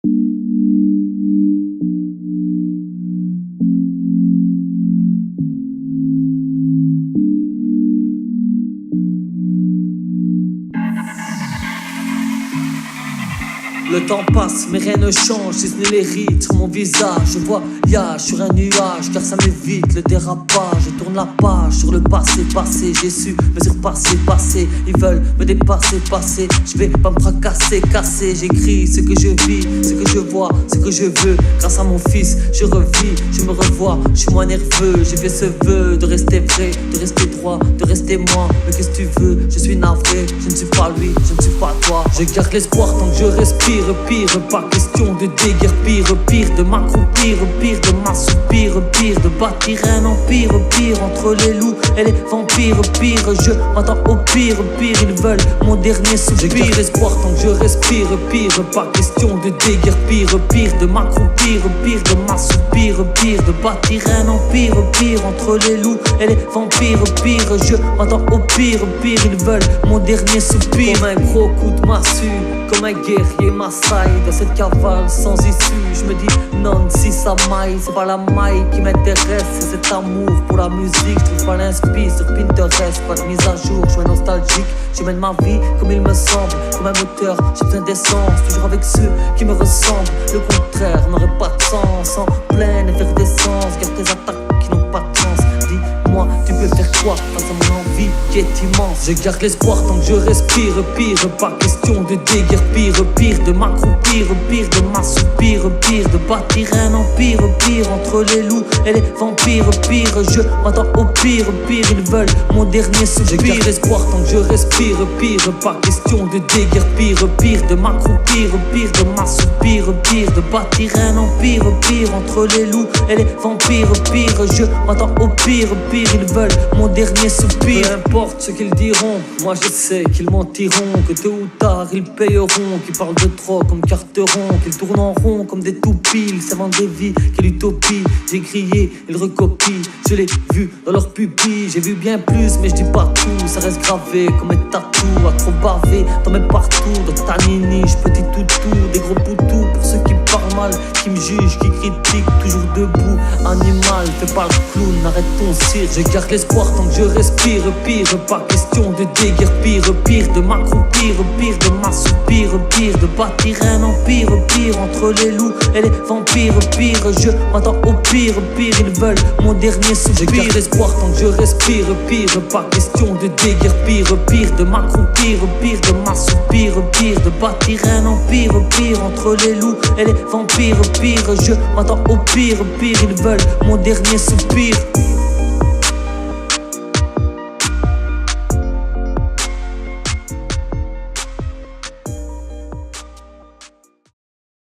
Le temps passe mais rien ne change, si ce n'est les rides sur mon visage. Je voyage sur un nuage car ça m'évite le dérapage. Je tourne la page sur le passé, j'ai su me surpasser. Ils veulent me dépasser. Je vais pas me fracasser, casser. J'écris ce que je vis, ce que je vois, ce que je veux. Grâce à mon fils, je revis, je me revois. Je suis moins nerveux, j'ai fait ce vœu de rester vrai, de rester droit, de rester moi. Mais qu'est-ce que tu veux, je suis navré. Je ne suis pas lui, je ne suis pas toi. Je garde l'espoir tant que je respire. Pire, pas question de déguerpir. Pire de m'accroupir, pire de m'assoupir. Pire de bâtir un empire. Pire entre les loups et les vampires. Pire, je m'attends au pire. Ils veulent mon dernier soupir. Je garde l'espoir tant que je respire. Pire, pas question de déguerpir. Pire de m'accroupir, pire de m'assoupir. Pire de bâtir un empire. Pire entre les loups et les vampires. Pire, je m'attends au pire. Ils veulent mon dernier soupir. Comme un gros coup de massue, comme un guerrier Maasai dans cette cavale sans issue. Je me dis non, si ça maille, c'est pas la maille qui m'intéresse, c'est cet amour pour la musique. Je trouve pas l'inspi sur Pinterest, pas de mise à jour, je suis nostalgique. Je mène ma vie comme il me semble, comme un moteur, j'ai besoin d'essence, toujours avec ceux qui me ressemblent. Le contraire n'aurait pas de sens, en pleine effervescence. Garde tes attaques qui n'ont pas de sens. Dis-moi, tu peux faire quoi face à mon envie qui est immense? Je garde l'espoir tant que je respire. Pire, pas question de déguerpir. Pire de m'accroupir, pire de m'assoupir. Pire de bâtir un empire. Pire entre les loups et les vampires. Pire, je m'attends au pire. Ils veulent mon dernier soupir. Je garde l'espoir tant que je respire. Pire, pas question de déguerpir. Pire de m'accroupir, pire de m'assoupir. Pire de bâtir un empire. Pire entre les loups et les vampires. Pire, je m'attends au pire. Ils veulent mon dernier soupir. Peu importe ce qu'ils diront, moi je sais qu'ils mentiront. Que tôt ou tard ils payeront. Qu'ils parlent de trop comme carteron. Qu'ils tournent en rond comme des toupies. Ils s'inventent des vies, quelle utopie. J'ai crié, ils recopient. Je l'ai vu dans leurs pupilles. J'ai vu bien plus mais je dis pas tout. Ça reste gravé comme un tatou. À trop baver, t'en mets partout. Dans ta niniche, petit toutou. Des gros poutous pour ceux qui me parlent mal, qui me jugent, qui critiquent. Toujours debout, animal, fais pas le clown, arrête ton cirque. Je garde l'espoir tant que je respire. Pire, pas question de déguerpir. Pire de m'accroupir, pire de m'assoupir. Pire de bâtir un empire. Pire entre les loups et les vampires. Pire, je m'attends au pire. Ils veulent mon dernier soupir. Je garde l'espoir tant que je respire. Pire, pas question de déguerpir. Pire de m'accroupir, pire de m'assoupir. Pire de bâtir un empire. Pire entre les loups et les vampires. Pire, je m'attends au pire. Ils veulent mon dernier soupir.